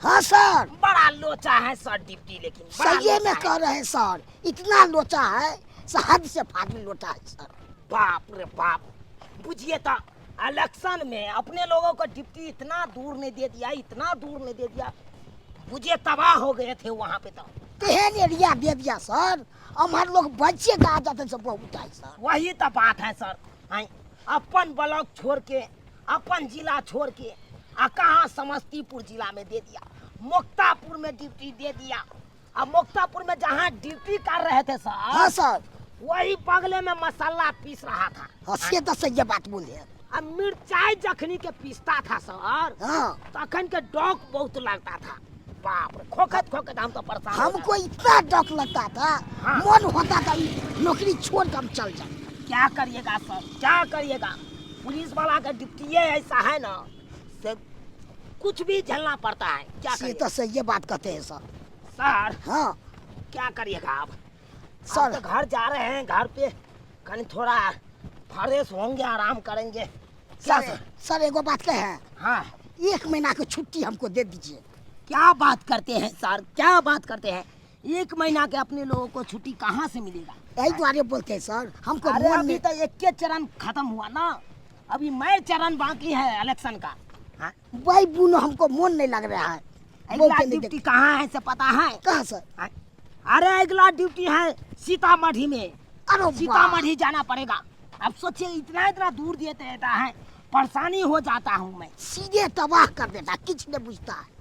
हाँ सर, बड़ा लोचा है सर डिप्टी, लेकिन सही में कह रहे हैं सर, इतना लोचा है, हद से फाजिल लोचा है सर। बाप रे बाप, बुझिए तो इलेक्शन में अपने लोगों को डिप्टी इतना दूर नहीं दे दिया, इतना दूर नहीं दे दिया, मुझे तबाह हो गए थे वहाँ पे। तो केहन एरिया दे दिया सर, हमारे लोग बच्चे कहा जाते सब बहुत है सर। वही तो बात है सर, अपन ब्लॉक छोड़ के, अपन जिला छोड़ के कहाँ समस्तीपुर जिला में दे दिया, मुक्तापुर में ड्यूटी दे दिया। अब मुक्तापुर में जहाँ ड्यूटी कर रहे थे सर, हाँ सर, वही बगले में मसाला पीस रहा था। हंसिए तो सही बात बोले। अब मिर्चाई जखनी के पीसता था सर, हाँ, तखन के डॉक बहुत लगता था। बाप रे, खोखत खोखत हम तो परेशान हो हमको इतना डर लगता था, हाँ। मन होता था नौकरी छोड़ कर हम चल जाए। क्या करिएगा सर, क्या करिएगा, पुलिस वाला का ड्यूटी ऐसा है ना, से कुछ भी झेलना पड़ता है। क्या ये करिएगा तो सही बात कहते हैं सर। सर, हाँ क्या करिएगा आप सर, तो घर जा रहे हैं, घर पे कहीं थोड़ा फ्रेश होंगे, आराम करेंगे। क्या सर, सर एगो बात कहे हैं, हाँ, 1 महीना की छुट्टी हमको दे दीजिए। क्या बात करते हैं सर, क्या बात करते हैं, 1 महीना के अपने लोगों को छुट्टी कहाँ से मिलेगा? यही द्वारे बोलते हैं सर, हमको अरे मन अभी में तो 1 चरण खत्म हुआ ना, अभी मैं चरण बाकी है इलेक्शन का। हाँ? वही बुनो हमको मन नहीं लग रहा है। अगला बोलते नहीं ड्यूटी कहाँ है से पता है? कहाँ सर? हाँ? अरे अगला ड्यूटी है सीतामढ़ी में, अरे वाह, सीतामढ़ी जाना पड़ेगा। अब सोचिए इतना इतना दूर देते रहता है, परेशानी हो जाता हूँ मैं। सीधे तबाह कर देता, कुछ नहीं पूछता है।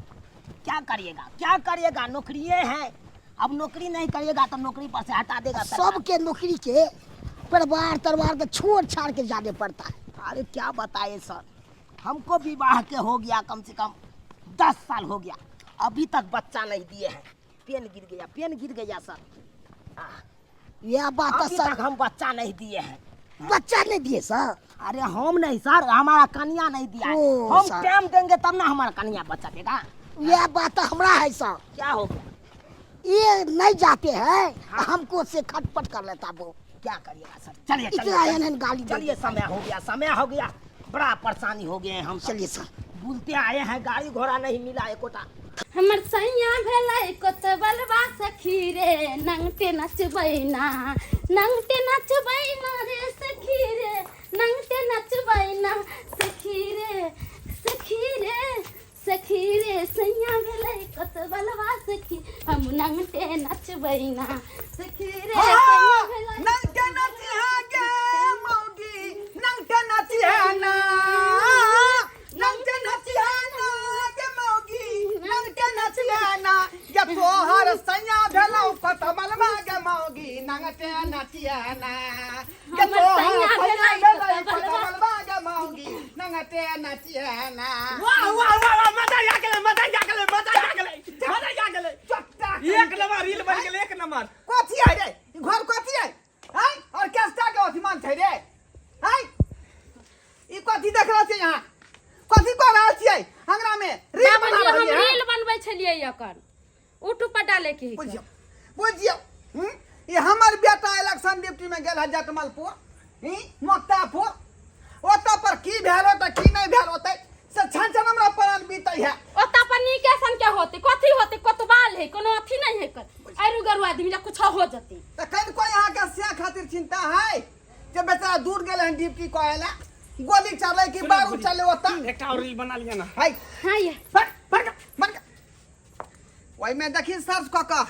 क्या करिएगा, क्या करिएगा, नौकरी है, अब नौकरी नहीं करिएगा तो नौकरी पर से हटा देगा सरकार। सबके नौकरी के परिवार तरवार के छोड़ छाड़ के जाने पड़ता है। अरे क्या बताए सर, हमको विवाह के हो गया कम से कम 10 साल हो गया, अभी तक बच्चा नहीं दिए हैं। पेन गिर गया, पेन गिर गया सर। यह बात तो अभी सर, तक हम बच्चा नहीं दिए हैं। बच्चा नहीं दिए सर। अरे हम नहीं सर, हमारा कन्या नहीं दिया है। ओ, हम सर। टाइम देंगे तब ना हमारा कन्या बच्चा देगा। यह बात तो हमरा है सर, क्या हो गया, ये नहीं जाते हैं, हमको से खटपट कर लेता वो। क्या करिएगा सर, चलिए इतना चलिए एहन गाली दे चलिए, देता। समय हो गया, समय हो गया, बड़ा परेशानी हो गए हैं हम। चलिए सर, बुलते आए हैं, गाड़ी घोड़ा नहीं मिला एकोटा। हमर सैया भेलै कोतबलवा सखी रे, नंगटे नचबैना, नंगटे नचबैना रे सखी रे, नंगटे नचबैना सखी रे, सखी रे, सखी रे, सैया भेलै कोतबलवा सखी, हम नंगटे नचबैना सखी रे, सैया भेलै नंगटे नचिहा गे मौगी, नंगटे नचिहा ना, नंगटे नचिहा ना गे मौगी, नंगटे नचिहा ना, ये तोहर सैया भेलौ कोतबलवा गे मौगी, नंगटे नचिहा ना, ये तोहर सैया भेलौ कोतबलवा गे मौगी, नंगटे नचिहा ना। वाह वाह वाह वाह, मजा आ गेलै, मजा आ गेलै, मजा आ गेलै, मजा आ गेलै। एक नंबर रील बन गेलै, एक नंबर। कथी है रे, ई घर कथी है? हैं? ऑर्केस्ट्रा के अभिमान छै रे? हैं? ई कथी देख रहल छी यहाँ? कथी कऽ रहल छियै अंगना में? रील बना बाबूजी, हम रहल छियै? रील बनबै छलियै एकर यूट्यूब पर डाले के बुझियौ, बुझियौ, ई हमर बेटा इलेक्शन ड्यूटी में गेल है जटमलपुर, मुक्तापुर, ओतऽ पर की भेल होतै की नहीं भेल होतै से छन छन हमरा प्राण बीतै है। ओता पर निकेशन के होते, कथी होते, कोतवाल है, कोनो अथी नहीं है कर आरु गरु आदमी ला कुछ हो जती। तो कहीं कोई यहाँ के सिया खातिर चिंता है जे बेचारा दूर गेल है ड्यूटी कहेला, गोली चले कि बारूद चले ओतऽ? एकटा और रील बना लिया ना। है हां ये वही में देखी सर्च कऽ कऽ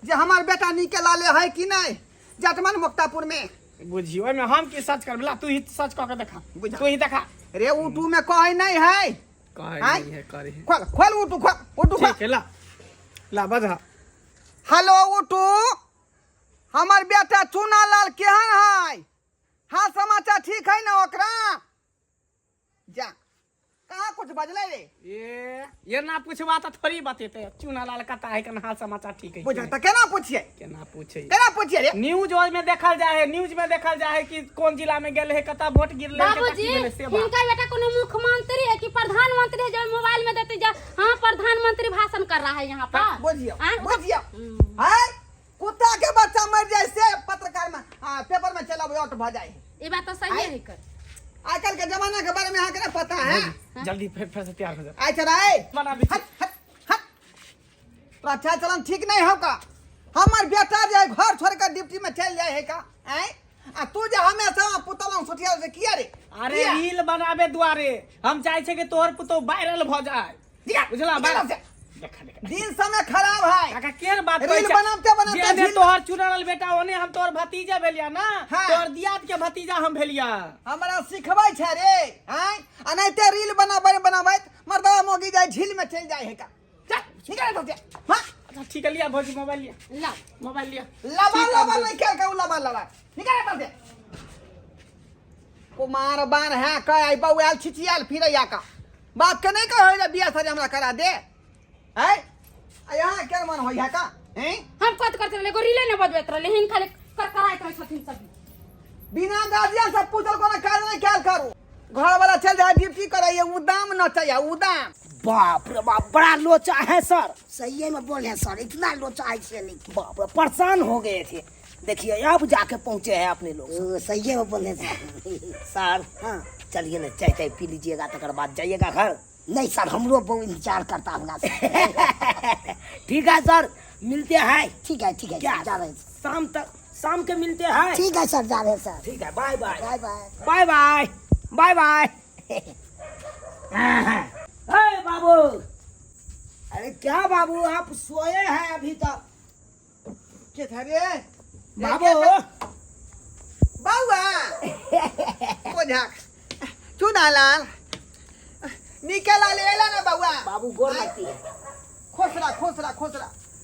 जे हमार बेटा निकलाले है कि नहीं जटमन मुक्तापुर में। बुझियो, ओहिमे हम की सर्च करबला, तू ही सर्च कऽ के देखा, बुझा। तू ही देखा। रे ऊटू में कहे नहीं है, कहे हैं? नहीं है, करे है। खोल खोल ऊटू, खोल ऊटू खोल। ठीक है, ला ला बजा। हेलो ऊटू, हमार बेटा चूनालाल केहन है? हाँ समाचार ठीक है ना ओकरा? जा कहाँ कुछ बजले रे? ये ना पूछबा तो थोड़ी बतेते, चूनालाल कता है कन हाल समाचार ठीक है। बुझा तो केना पूछिए, केना पूछे? केना पूछिए रे? न्यूज ओय में देखल जाए है, न्यूज में देखल जाए है कि कौन जिला में गेले है, कता वोट गिरले है, कता बाबूजी, की गेले से बात। इनका बेटा कोनो मुख्यमंत्री है कि प्रधानमंत्री है, जो मोबाइल में देते जा हां प्रधानमंत्री भाषण कर रहा है यहाँ पर। बुझियो, हाँ, बुझियो, है कुत्ता के बच्चा मर जाए से पत्रकार में पेपर में चला वोट भ जाए। ये बात तो सही है कर। आजकल के जमाना के बारे में अहाँ के पता है? जल्दी फिर से तैयार हो जा। आय चराए बना भी। हट हट हट तोरा अच्छा चलन ठीक नहीं हो का? हमार बेटा जे घर छोड़ कर ड्यूटी में चल जाए है का? हैं? आ तू जे हमेशा पुतला सोटिया से किया रे? अरे रील बनावे दुआरे हम चाहे छे कि तोहर पुतो वायरल भ जाए। बुझला बात? देखा देखा दिन समय खराब है। काका केर बात रील बनाते जे झील- तोहर चुनल बेटा ओने हम तोहर भतीजा भेलिया ना। हाँ। तोहर दियाद के भतीजा हम भेलिया। हमरा सिखबै छै रे। हैं? आ नहीं ते रील बनाबै मर्दवा मोगी जाए झील में चल जाए है का? चल निकल तो जा। हां अच्छा ठीक है, लिया भौजी मोबाइल लिया। ला मोबाइल लिया। लबा लबा नहीं खेल का लबा निकल तो जा। कुमार बान है का आई बउआल छिचियाल फिरैया का बात के नहीं कहो रे बियाह सारी हमरा करा दे। हैं? आ यहाँ केर मन होई है का? हैं? हम कत करते रहे गोरीले न बजबैत रहे हिन खाली कर कराइत रहे छथिन सब। बिना गार्जियन सब पूछल कोनो काज नहीं क्या करू? घर वाला चल जाए ड्यूटी करे उदाम न चाहिए उदाम। बाप रे बाप, बड़ा लोचा है सर। सही में बोले सर, इतना लोचा है से नहीं। बाप रे, परेशान हो गए थे। देखिए अब जाके पहुंचे हैं अपने लोग। सही में बोले सर। सर हाँ चलिए ना, चाय चाय पी लीजिएगा, तकर बाद जाइएगा घर। नहीं सर, हमरो बहुत इंतजार करता होगा सर। ठीक है सर, मिलते हैं। ठीक है क्या सर, जा रहे हैं। शाम तक, शाम के मिलते हैं। ठीक है सर, जा रहे हैं सर। ठीक है, bye bye. Bye bye. Bye bye bye bye. हे बाबू, अरे क्या बाबू आप सोए हैं अभी तक? के था रे? बाबू बाबा को झाक चुनालाल निकला लेला ना बाबा। बाबू गोर लगती है। खोसरा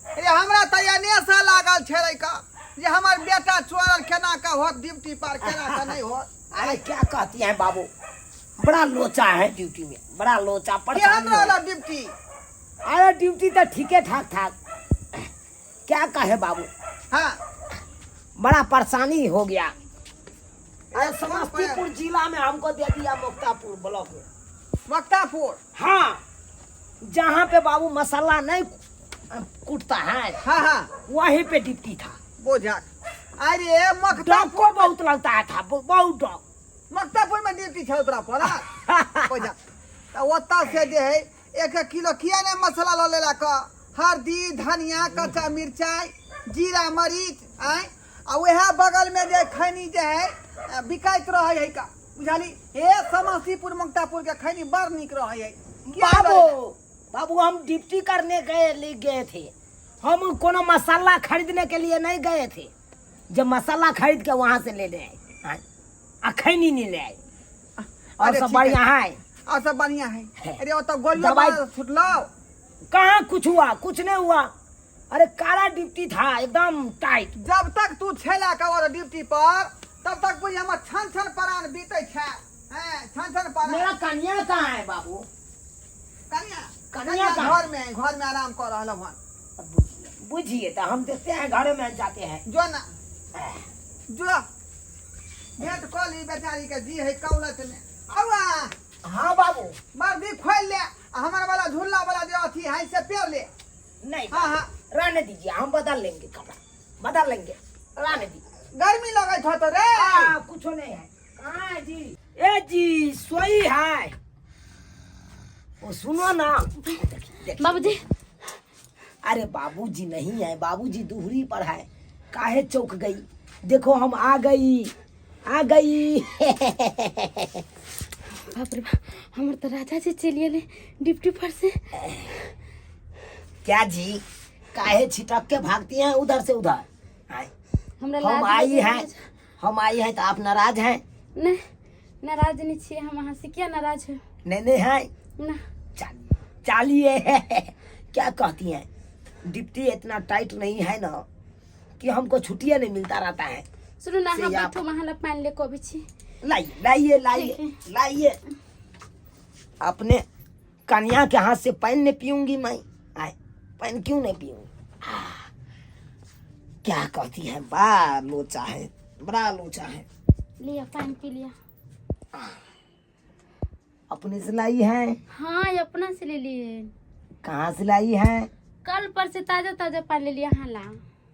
अरे हमरा तैयार सा लागल छे का जे हमार बेटा चोरल केना का होत ड्यूटी पर केना का नहीं होत। अरे क्या कहती हैं बाबू, बड़ा लोचा है ड्यूटी में, बड़ा लोचा ये परेशानी हमरा हो। वाला ड्यूटी। अरे ड्यूटी तो ठीके ठाक था, क्या कहे बाबू, हां बड़ा परेशानी हो गया। अरे एक समस्तीपुर जिला में हमको दे दिया मुक्तापुर ब्लॉक में। वक्तापुर। हाँ, जहाँ पे बाबू मसाला नहीं कूटता है, हां वहीं पे ड्यूटी था। बोझाक अरे डॉग मक्तापुर को बहुत लगता था, बहुत डॉग। मक्तापुर में ड्यूटी छे तोरा पर। बोझाक त ओता से जे है 1 किलो किया ने मसाला ल लेला का हल्दी धनिया कच्चा मिर्चाई जीरा मरीच आय आ वह बगल में जे खैनी जे है बिकाइत रहे है का बुझाली। हे समस्तीपुर मुक्तापुर के खैनी बड़ निक रहे है। बाबू हम ड्यूटी करने गए थे, हम कोनो मसाला खरीदने के लिए नहीं गए थे। जब मसाला खरीद के वहाँ से ले आए, खैनी नहीं ले आए। और अरे सब ठीक है। बढ़िया है, और सब बढ़िया है। अरे वो तो गोलियां दवाई- छुटलो कहाँ कुछ हुआ, कुछ नहीं हुआ। अरे काला ड्यूटी था एकदम टाइट। जब तक तू छेला का और ड्यूटी पर तब तक बुझ हमर छन प्राण बीते छे। हैं छन प्राण। मेरा कन्या कहाँ है बाबू? कन्या कन्या कन्या कहाँ? घर में आराम कर रहल हन। बुझिए तो हम देखते हैं, घर में जाते हैं। जो ना जो भेंट कऽ ली बेचारी के जी है कौलत में। आवा हाँ बाबू, मर्दी खोल ले आ हमर वाला झूला वाला जो अथी है से पेर ले। नहीं हाँ, बाबू, हाँ। रहने दीजिए, हम बदल लेंगे कपड़ा, बदल लेंगे, रहने दीजिए। गर्मी लगत हो तो रे। कुछ नहीं है। कहाँ है जी? ए जी सोई है। वो सुनो ना, देखिए। बाबूजी अरे बाबूजी नहीं है, बाबूजी दूहरी पर है। काहे चौक गई? देखो हम आ गई। बाप रे बाप, हमर तो राजा जी चलिए ले डिप्टी पर से। क्या जी, काहे छिटक के भागती हैं उधर से उधर? आए। हमरा हम लाज आई लगे हैं, राज। हम आई हैं तो आप नाराज हैं? नहीं नाराज नहीं छिए हम, अहाँ से क्या नाराज है नहीं है। ना। चालिए क्या कहती हैं, डिप्टी इतना टाइट नहीं है ना कि हमको छुट्टियां नहीं मिलता रहता है। सुनो ना, से हम आप- बैठो वहाँ ला पानी ले को छी। लाइए ठीक लाइए। अपने कन्या के हाथ से पानी नहीं पीऊंगी मैं। आए, पानी क्यों नहीं पीऊंगी? क्या कहती है, बड़ा लोचा है, बड़ा लोचा है। लिया पानी पी लिया। अपने से लाई है? हाँ ये अपना से ले लिए, कहाँ से लाई है? कल पर से ताजा ताजा पानी ले लिया। हाँ ला।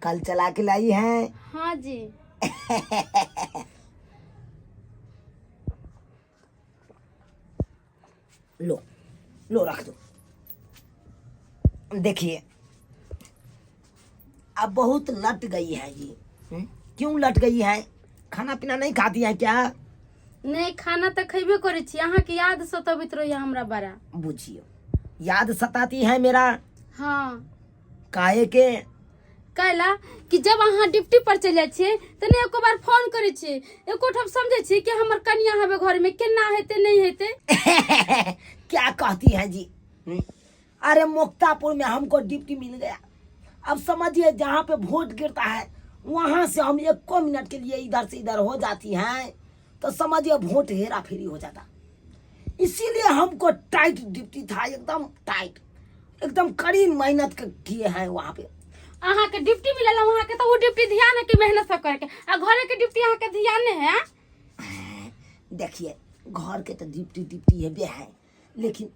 कल चला के लाई है? हाँ जी। लो रख दो। देखिए अब बहुत लट गई है जी। क्यों लट गई है? खाना पीना नहीं खाती है क्या? नहीं खाना तो खेबे करे छी, अहाँ के याद सताबित रहिए हमरा बड़ा। बुझियो याद सताती है मेरा। हाँ काहे के? कहला कि जब अहाँ ड्यूटी पर चले छिए त ने एको बार फोन करे छी, एको ठप समझे छी कि हमर कन्या हवे घर में, केना हेते नहीं हेते। क्या कहती है जी? अरे मुक्तापुर में हमको ड्यूटी मिल गया। अब समझिए जहाँ पे वोट गिरता है वहां से हम 1 मिनट के लिए इधर से इधर हो जाती हैं तो समझिए वोट हेरा फेरी हो जाता। इसीलिए हमको टाइट ड्यूटी था, एकदम टाइट, एकदम कड़ी मेहनत किए हैं वहाँ पे। अहाँ के ड्यूटी मिलल वहाँ के, तो वो ड्यूटी ध्यान है कि मेहनत सब करके, आ घरे के ड्यूटी अहाँ के ध्यान है। देखिए घर के तो ड्यूटी है बे है, लेकिन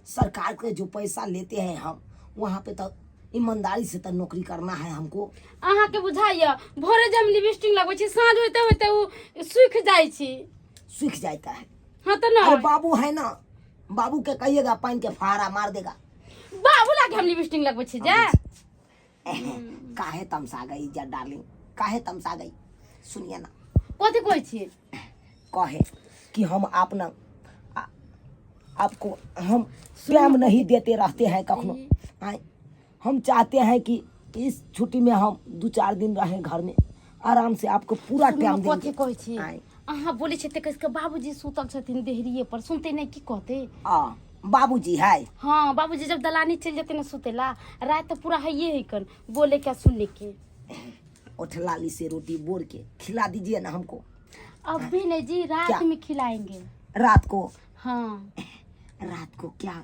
सरकार के जो पैसा लेते हैं हम वहाँ पे तो ईमानदारी से तो नौकरी करना है हमको। अहाँ के बुझाइए भोरे जब लिपस्टिक लगबै छी साँझ होते होते वो सूख जाय छी। सूख जाता है। हाँ तो ना अरे बाबू है ना, बाबू के कहिएगा पानी के फहारा मार देगा। बाबू लागे हम लिपस्टिक लगबै छी जा। काहे तमसा गई जा डार्लिंग, काहे तमसा गई? सुनिए ना कथी कहै छी? कहे कि हम अपना आपको हम प्रेम नहीं देते रहते हैं कखनो। हम चाहते हैं कि इस छुट्टी में हम 2-4 दिन रहें घर में, आराम से आपको पूरा टाइम देंगे। कथी कहै छी? अहाँ बोले छी त कसके बाबूजी सुतल छथिन देहरिए पर, सुनते नहीं की कहते? बाबूजी है? हाँ बाबूजी जब दलानी चल जाते ना सुतेला, रात तो पूरा है ये है कर बोले क्या सुनने के। उठलाली से रोटी बोर के खिला दीजिए ना हमको। अब भी नहीं जी, रात में खिलाएंगे। रात को? हाँ रात को क्या?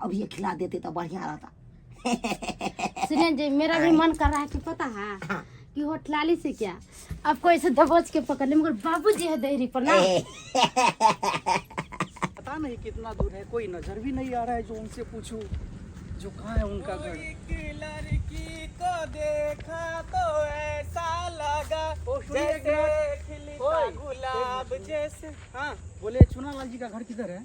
अब ये खिला देते तो बढ़िया रहता। सुनिए जी, मेरा भी मन कर रहा है कि पता है कि होटलाली से क्या आपको ऐसे दबोच के पकड़ने, मगर बाबूजी है देहरी पर ना। पता नहीं कितना दूर है, कोई नजर भी नहीं आ रहा है जो उनसे पूछूं जो कहाँ है उनका घर। एक लड़की को देखा तो ऐसा लगा जैसे खिलता गुलाब जैसे। हाँ बोले चूनालाल जी का घर किधर है?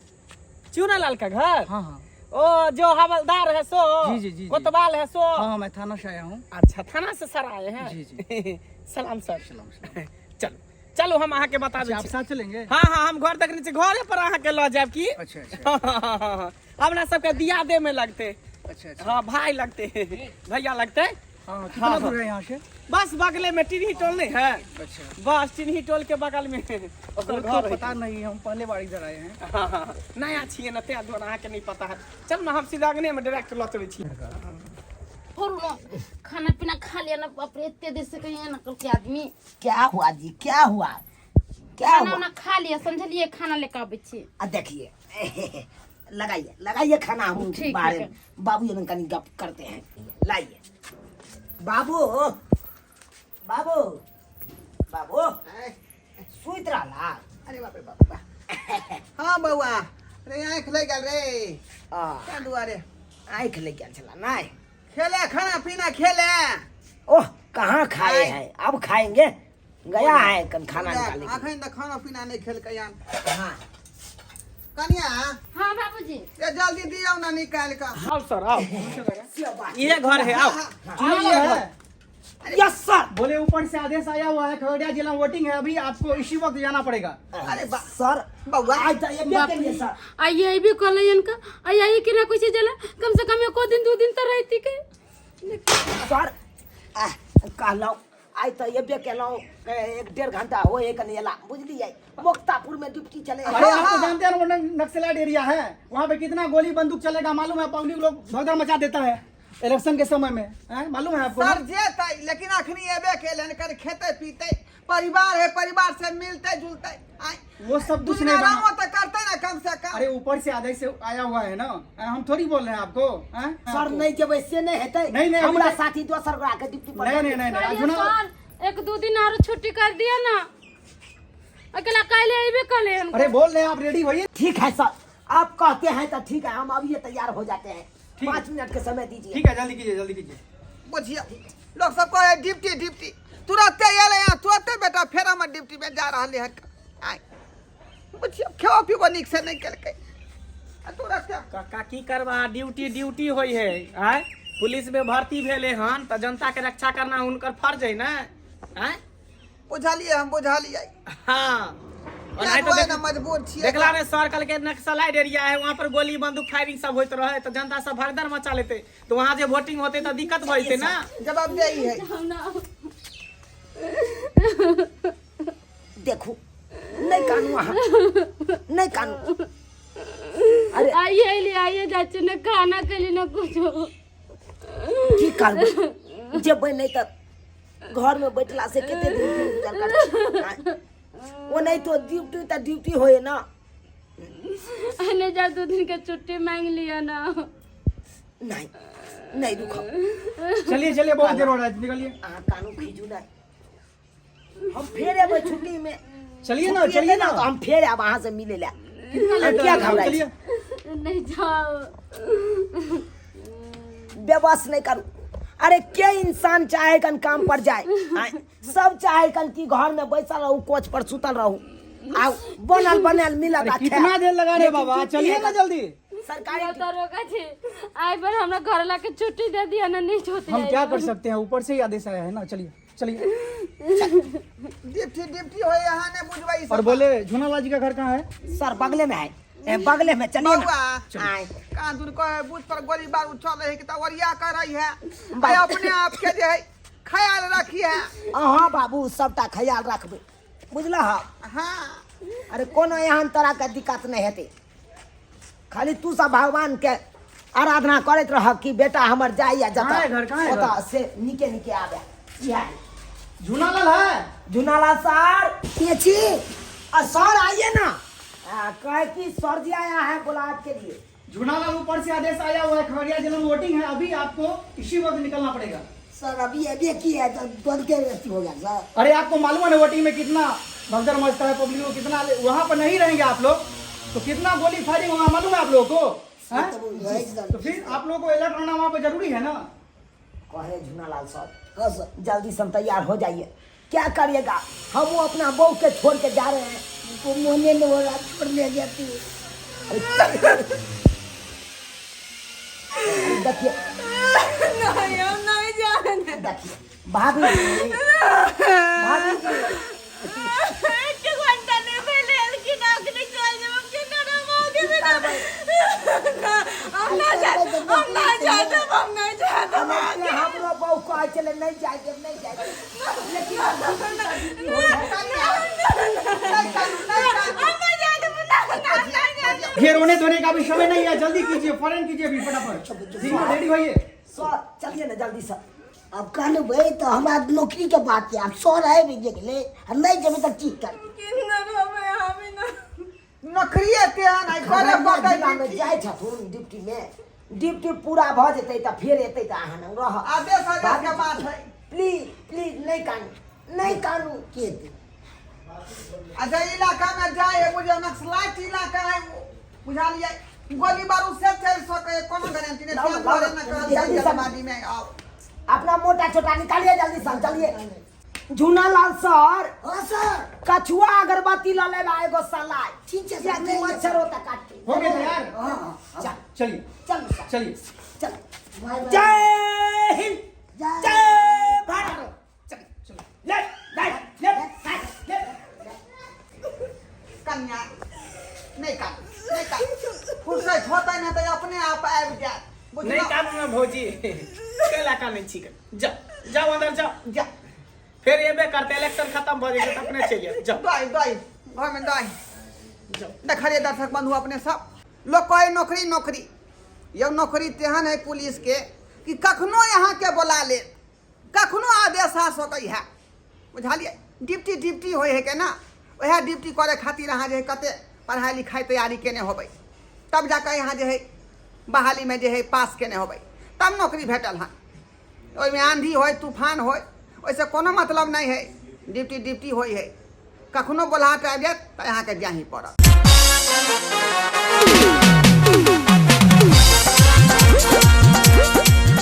चूनालाल का घर? हाँ हाँ ओ जो हवलदार है सो, जी। कोतवाल है सो। हाँ मैं थाना से आया हूँ। अच्छा थाना से सर आए हैं? जी। सलाम सर। चलो चलो हम अहाँ के बता आप दें। साथ चलेंगे? हाँ हम घर तक नीचे घर पर अहाँ के लो जाब की। अच्छा। अपना सबके दियादे में लगते। अच्छा। हाँ भाई लगते, भैया लगते। हाँ कितना दूर है यहाँ से? बस बगले में टिन्ही टोल नहीं है? अच्छा बस टिन्ही टोल के बगल में तो पता नहीं, हम पहले बार इधर आए हैं। हाँ नया छिए ना, त्या द्वारा अहाँ के नहीं पता है। चल ना हम सीधा अगने में डायरेक्ट लौ चले छी। और ना खाना पीना खा लिया ना, बाप रे इतने देर से कहीं ना कल के आदमी। क्या हुआ जी, क्या हुआ? क्या खाना हुआ? ना खा लिया, समझलिए खाना लेकर आबे छी। देखिए लगाइए खाना, हम ठीक बारे है। बाबू ये कनी गप करते हैं। लाइए बाबू बाबू बाबू सुइत रहा। अरे बाप रे बाप। हाँ बउआ, अरे आँख लग गल रे। क्या दुआरे आँख ले क्या चला ना? खेले खाना पीना खेले? ओह कहाँ खाए हैं, अब खाएंगे। गया है कल खाना निकालने के लिए। अखन तो खाना पीना नहीं खेल कयान। हाँ कनिया हाँ बाबूजी ये जल्दी दियो ना निकाल का। आओ सर आओ, ये घर है, आओ। Yes sir. बोले ऊपर से आदेश आया हुआ है, खगड़िया जिला में वोटिंग है, अभी आपको इसी वक्त जाना पड़ेगा। अरे सर बउआ आज तो ये क्या करिए सर? आइए भी कल इनका आइए कि ना कुछ जला, कम से कम 1 दिन 2 दिन तो रहती के। सर कहलौं आई तो ये बे केलौं 1-1.5 घंटा हो एक नेला बुझलिए। मुक्तापुर में ड्यूटी चले। अरे आप तो जानते हैं वो नक्सलाइट एरिया है, वहाँ पे कितना गोली बंदूक चलेगा मालूम है? पब्लिक लोग भगदड़ मचा देता है इलेक्शन के समय में, मालूम है आपको? सर जेतै, लेकिन अखनी एबे केलन कर खेते पीते, परिवार है, परिवार से मिलते जुलते। वो सब कुछ नहीं रामो बना। तो करते ना कम से कम। अरे ऊपर से आदेश से आया हुआ है ना, हम थोड़ी बोल रहे हैं आपको। सर नहीं जब ऐसे नहीं हेतै, नहीं, अभी हमरा तक- साथी दोसर गोरा के ड्यूटी पर नहीं सर 1-2 दिन और छुट्टी कर दिया ना, अकेला काले आइबे कले हम। अरे बोल रहे हैं आप, रेडी होइए। ठीक है सर, आप कहते हैं तो ठीक है, हम अभी ये तैयार हो जाते हैं। 5 मिनट के समय दीजिए। ठीक है जल्दी कीजिए। बुझिए लोग सब कहे ड्यूटी तुरंत ये ले यहाँ तुरंत बेटा फेरा में ड्यूटी में जा रहा है। आय बुझिए खेओ पीबो निक से नहीं केलकै तुरंत। का की करवा, ड्यूटी होई है। आय पुलिस में भर्ती भेले हन तो जनता के रक्षा करना उनकर फर्ज है ना। हैं? बुझलिए हम बुझलिए हाँ और क्या नहीं तो हुआ ना मजबूर छिए देखला रे सर्कल के नक्सलाइट एरिया है, वहाँ पर गोली बंदूक फायरिंग सब होते रहे तो जनता सब भगदड़ मचा लेते, तो वहाँ जो वोटिंग होते तो दिक्कत भइते ना। जवाब दे ही है देखो नहीं कानू वहाँ नहीं कानू। अरे आइए आइए चाची ने खाना के लिए ना कुछ की करबो जेबै नहीं तो घर में बैठला से केते दिन गुजर कर। वो नहीं तो ड्यूटी होए ना। आने जा 2 दिन का छुट्टी मांग लिया ना। नहीं नहीं रुको चलिए चलिए बहुत देर हो रहा है, निकलिए। कानू खींचू नहीं, हम फिर आबे छुट्टी में। चलिए ना चलिए ना, तो हम फिर आब वहाँ से मिले ला। लेट क्या हो रहा है, घबराई चलिए। नहीं जाओ। बेबस नहीं करू। अरे के इंसान चाहे कन काम पर जाए, सब चाहे कन की घर में बैसल रहू, कोच पर सुतल रहू, आ बनल बनल मिला अरे कितना देर लगा रहे बाबा, चलिए ना जल्दी। सरकारी दरोगा जी आई पर हमरा घर ला के छुट्टी दे दिया ना, नहीं होती। हम क्या कर सकते हैं, ऊपर से ही आदेश आया है ना। चलिए चलिए। डिप्टी हो यहाँ ने बुझवाई और बोले झूनालाल जी का घर कहाँ है? सर बगले में है, बगले में चलिए ना। बउआ आए। कहाँ दूर को बुझ पर गोली बारूद चल रही है कि तो वरिया कर रही है। भाई अपने आप के जो है ख्याल रखिए। हाँ बाबू सबटा ख्याल रखबे, बुझला। हाँ अरे कोनो यहाँ तरह के दिक्कत नहीं हेते, खाली तू सब भगवान के आराधना करते रह कि बेटा हमर जाइए कहाँ है घर, कहाँ है घर? जता से निके निके आवे। यह झूनालाल है? जुनाला सर ये छी सर आइए ना। कहे कि सर जी आया है बुलाव के लिए। झूनालाल ऊपर से आदेश आया हुआ है, खगड़िया जिले में वोटिंग है, अभी आपको इसी वक्त निकलना पड़ेगा। सर अभी अभी की है तो तुरंत के व्यक्ति हो गया सर। अरे आपको मालूम है ना वोटिंग में कितना भगदड़ मचता है, पब्लिक को कितना, वहाँ पर नहीं रहेंगे आप लोग तो कितना गोली फायरिंग वहाँ मालूम है आप लोगों को। हैं? तो फिर आप लोगों को अलर्ट रहना वहाँ पे जरूरी है ना। कहे झूनालाल सर हाँ सर जल्दी से तैयार हो जाइए। क्या करिएगा, हम वो अपना बहू के छोड़ के जा रहे हैं, उनको मोने में हो रहा छोड़ ले जाती है। देखिए नहीं जाने देखिए भाभी भाभी हमरो बहू कहे चले नहीं जाएंगे नहीं जाएंगे, ये रोने धोने का भी समय नहीं है, जल्दी कीजिए, फौरन कीजिए अभी फटाफट, रेडी होइए। सर चलिए ना जल्दी सर। अब कहने भाई तो हमारा नौकरी के बात है, आप सौ रहे भी ले नहीं जब तक ठीक कर नौकरी नहीं करे जाए छथुन ड्यूटी में, ड्यूटी पूरा भ जेतै त फिर एतै त अहाँ न रह। आदेश आदेश के बात है। प्लीज प्लीज नहीं कानू के दे। अच्छा इलाका में जाए मुझे नक्सलाइट इलाका है वो बुझा लिया, गोली बारूद से चल सके कोनो गारंटी नहीं। लाओ, क्या बोले ना जल्दी जल्दी से। समाधि में आओ। अपना मोटा छोटा निकालिए जल्दी से चलिए। झूनालाल सर हां सर कछुआ अगरबत्ती ला ले एगो सलाई ठीक है सर, नहीं मच्छर होता काट के हो गया यार। हां चलिए चल चलिए। चल जय हिंद जय भारत। चलिए ले कन्या नहीं का फुर्सत होता ना तो अपने आप आ जाए नहीं कानून में भौजी इलाका नहीं ठीक है। जाओ अंदर जाओ, जा फिर ये बे करते इलेक्शन खत्म हो जाए तो अपने चाहिए जाओ। दाई घर में दाई देखिए दर्शक बंधु अपने सब लोग कहे नौकरी नौकरी, यह नौकरी तेहन है पुलिस के कि कखनो यहाँ के बोला ले, कखनो आदेश आ सकै है बुझलिए। डिप्टी होए है के ना, वह डिप्टी करे खातिर अहाँ जे कते पढ़ाई लिखाई तैयारी केने होबै, तब जाकर यहाँ जे है बहाली में जे है पास केने होबै, तब नौकरी भेटल हन। ओहिमे आंधी होय तूफान होय वैसे कोनो मतलब नहीं है, डिप्टी होई है, कखनो बोलाहट आबि जायत तऽ अहाँके जाही पड़त।